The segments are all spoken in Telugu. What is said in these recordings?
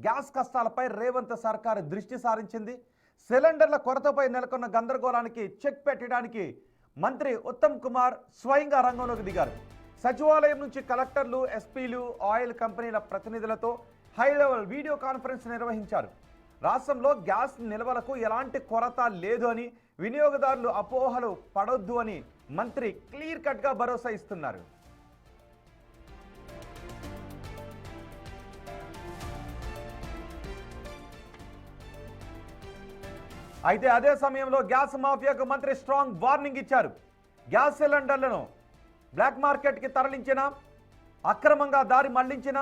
గ్యాస్ కష్టాలపై రేవంత్ సర్కారు దృష్టి సారించింది. సిలిండర్ల కొరతపై నెలకొన్న గందరగోళానికి చెక్ పెట్టడానికి మంత్రి ఉత్తమ్ కుమార్ స్వయంగా రంగంలోకి దిగారు. సచివాలయం నుంచి కలెక్టర్లు, ఎస్పీలు, ఆయిల్ కంపెనీల ప్రతినిధులతో హై లెవెల్ వీడియో కాన్ఫరెన్స్ నిర్వహించారు. రాష్ట్రంలో గ్యాస్ నిల్వలకు ఎలాంటి కొరత లేదు అని, వినియోగదారులు అపోహలు పడొద్దు అని మంత్రి క్లియర్ కట్గా భరోసా ఇస్తున్నారు. అయితే అదే సమయంలో గ్యాస్ మాఫియాకు మంత్రి స్ట్రాంగ్ వార్నింగ్ ఇచ్చారు. గ్యాస్ సిలిండర్లను బ్లాక్ మార్కెట్కి తరలించిన, అక్రమంగా దారి మళ్లించిన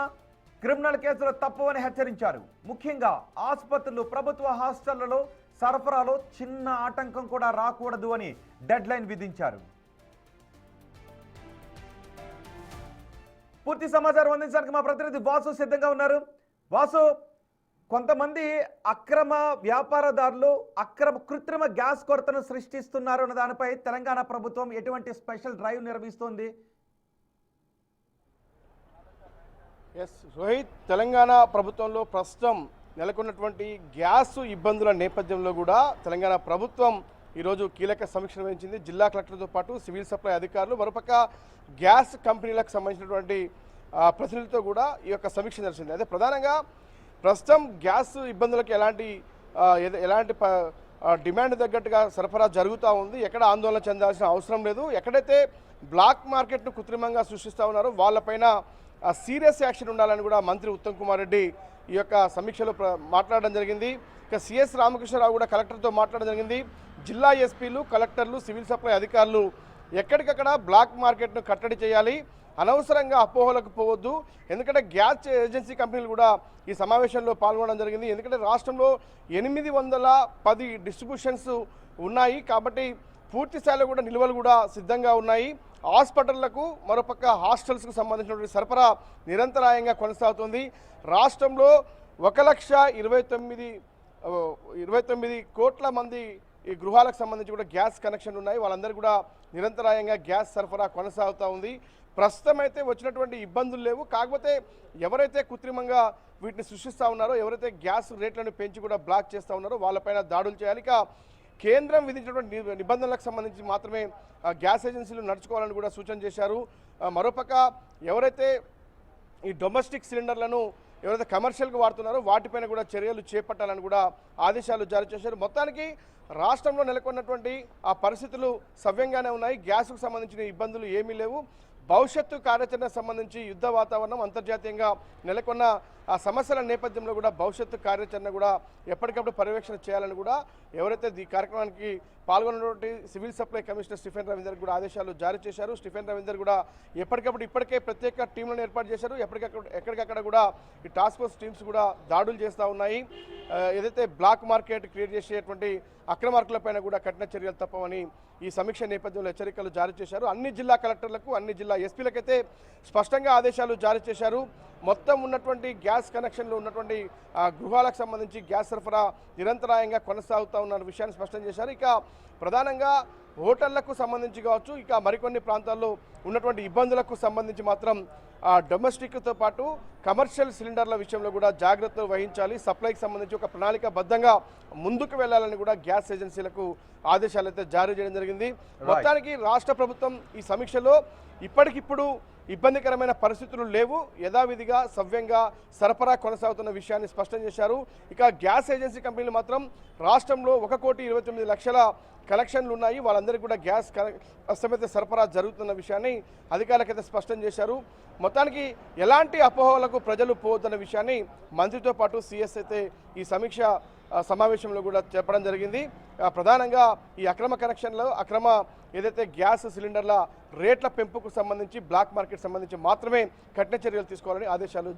క్రిమినల్ కేసులు తప్పవని హెచ్చరించారు. ముఖ్యంగా ఆసుపత్రులు, ప్రభుత్వ హాస్టళ్లలో సరఫరాలో చిన్న ఆటంకం కూడా రాకూడదు అని డెడ్ లైన్ విధించారు. పూర్తి సమాచారం అందించడానికి మా ప్రతినిధి వాసు సిద్ధంగా ఉన్నారు. వాసు, కొంతమంది అక్రమ వ్యాపారదారులు కృత్రిమ గ్యాస్ కొరతను సృష్టిస్తున్నారు అన్న దానిపై తెలంగాణ ప్రభుత్వం ఎటువంటి స్పెషల్ డ్రైవ్ నిర్వహిస్తోంది? రోహిత్, తెలంగాణ ప్రభుత్వంలో ప్రస్తుతం నెలకొన్నటువంటి గ్యాస్ ఇబ్బందుల నేపథ్యంలో కూడా తెలంగాణ ప్రభుత్వం ఈరోజు కీలక సమీక్ష నిర్వహించింది. జిల్లా కలెక్టర్తో పాటు సివిల్ సప్లై అధికారులు, మరోపక్క గ్యాస్ కంపెనీలకు సంబంధించినటువంటి ప్రతినిధులతో కూడా ఈ యొక్క సమీక్ష జరిగింది. అయితే ప్రధానంగా ప్రస్తుతం గ్యాస్ ఇబ్బందులకు ఎలాంటి డిమాండ్ తగ్గట్టుగా సరఫరా జరుగుతూ ఉంది. ఎక్కడ ఆందోళన చెందాల్సిన అవసరం లేదు. ఎక్కడైతే బ్లాక్ మార్కెట్ను కృత్రిమంగా సృష్టిస్తూ ఉన్నారో వాళ్ళపైన సీరియస్ యాక్షన్ ఉండాలని కూడా మంత్రి ఉత్తమ్ కుమార్ రెడ్డి ఈ యొక్క సమీక్షలో మాట్లాడడం జరిగింది. ఇక సిఎస్ రామకృష్ణరావు కూడా కలెక్టర్తో మాట్లాడడం జరిగింది. జిల్లా ఎస్పీలు, కలెక్టర్లు, సివిల్ సప్లై అధికారులు ఎక్కడికక్కడ బ్లాక్ మార్కెట్ను కట్టడి చేయాలి, అనవసరంగా అపోహలకు పోవద్దు. ఎందుకంటే గ్యాస్ ఏజెన్సీ కంపెనీలు కూడా ఈ సమావేశంలో పాల్గొనడం జరిగింది. ఎందుకంటే రాష్ట్రంలో 810 డిస్ట్రిబ్యూషన్స్ ఉన్నాయి. కాబట్టి పూర్తి స్థాయిలో కూడా నిల్వలు కూడా సిద్ధంగా ఉన్నాయి. హాస్పిటళ్లకు, మరోపక్క హాస్టల్స్కు సంబంధించినటువంటి సరఫరా నిరంతరాయంగా కొనసాగుతుంది. రాష్ట్రంలో 1,29 కోట్ల మంది ఈ గృహాలకు సంబంధించి కూడా గ్యాస్ కనెక్షన్లు ఉన్నాయి. వాళ్ళందరూ కూడా నిరంతరాయంగా గ్యాస్ సరఫరా కొనసాగుతూ ఉంది. ప్రస్తుతం అయితే వచ్చినటువంటి ఇబ్బందులు లేవు. కాకపోతే ఎవరైతే కృత్రిమంగా వీటిని సృష్టిస్తూ ఉన్నారో, ఎవరైతే గ్యాస్ రేట్లను పెంచి కూడా బ్లాక్ చేస్తూ ఉన్నారో వాళ్ళపైన దాడులు చేయాలి. ఇక కేంద్రం విధించినటువంటి నిబంధనలకు సంబంధించి మాత్రమే గ్యాస్ ఏజెన్సీలు నడుచుకోవాలని కూడా సూచన చేశారు. మరోపక్క ఎవరైతే ఈ డొమెస్టిక్ సిలిండర్లను ఎవరైతే కమర్షియల్గా వాడుతున్నారో వాటిపైన కూడా చర్యలు చేపట్టాలని కూడా ఆదేశాలు జారీ చేశారు. మొత్తానికి రాష్ట్రంలో నెలకొన్నటువంటి ఆ పరిస్థితులు సవ్యంగానే ఉన్నాయి. గ్యాస్కు సంబంధించిన ఇబ్బందులు ఏమీ లేవు. భవిష్యత్తు కార్యాచరణ సంబంధించి యుద్ధ వాతావరణం, అంతర్జాతీయంగా నెలకొన్న ఆ సమస్యల నేపథ్యంలో కూడా భవిష్యత్తు కార్యాచరణ కూడా ఎప్పటికప్పుడు పర్యవేక్షణ చేయాలని కూడా ఎవరైతే ఈ కార్యక్రమానికి పాల్గొన్నటువంటి civil supply commissioner Stephen Ravinder కూడా ఆదేశాలు జారీ చేశారు. స్టీఫెన్ రవీందర్ కూడా ఎప్పటికప్పుడు ఇప్పటికే ప్రత్యేక టీంలను ఏర్పాటు చేశారు. ఎక్కడికక్కడ కూడా ఈ టాస్క్ ఫోర్స్ టీమ్స్ కూడా దాడులు చేస్తూ ఉన్నాయి. ఏదైతే బ్లాక్ మార్కెట్ క్రియేట్ చేసేటువంటి అక్రమార్కులపైన కూడా కఠిన చర్యలు తప్పవని ఈ సమీక్ష నేపథ్యంలో హెచ్చరికలు జారీ చేశారు. అన్ని జిల్లా కలెక్టర్లకు, అన్ని జిల్లా ఎస్పీలకైతే స్పష్టంగా ఆదేశాలు జారీ చేశారు. మొత్తం ఉన్నటువంటి గ్యాస్ కనెక్షన్లు ఉన్నటువంటి గృహాలకు సంబంధించి గ్యాస్ సరఫరా నిరంతరాయంగా కొనసాగుతూ ఉన్న విషయాన్ని స్పష్టం చేశారు. ఇక ప్రధానంగా హోటళ్లకు సంబంధించి కావచ్చు, ఇక మరికొన్ని ప్రాంతాల్లో ఉన్నటువంటి ఇబ్బందులకు సంబంధించి మాత్రం డొమెస్టిక్తో పాటు కమర్షియల్ సిలిండర్ల విషయంలో కూడా జాగ్రత్తలు వహించాలి. సప్లైకి సంబంధించి ఒక ప్రణాళికబద్ధంగా ముందుకు వెళ్లాలని కూడా గ్యాస్ ఏజెన్సీలకు ఆదేశాలు అయితే జారీ చేయడం జరిగింది. మొత్తానికి రాష్ట్ర ప్రభుత్వం ఈ సమీక్షలో ఇప్పటికిప్పుడు ఇబ్బందికరమైన పరిస్థితులు లేవు, యథావిధిగా సవ్యంగా సరఫరా కొనసాగుతున్న విషయాన్ని స్పష్టం చేశారు. ఇక గ్యాస్ ఏజెన్సీ కంపెనీలు మాత్రం రాష్ట్రంలో 1,29,00,000 కలెక్షన్లు ఉన్నాయి. వాళ్ళందరికీ కూడా గ్యాస్ కష్టమైతే సరఫరా జరుగుతున్న విషయాన్ని అధికారులకైతే స్పష్టం చేశారు. మొత్తానికి ఎలాంటి అపోహలకు ప్రజలు పోవద్దన్న విషయాన్ని మంత్రితో పాటు సిఎస్ అయితే ఈ సమీక్ష సమావేశంలో కూడా చెప్పడం జరిగింది. ప్రధానంగా ఈ అక్రమ కనెక్షన్లు, ఏదైతే గ్యాస్ సిలిండర్ల రేట్ల పెంపుకు సంబంధించి, బ్లాక్ మార్కెట్ సంబంధించి మాత్రమే కఠిన చర్యలు తీసుకోవాలని ఆదేశాలు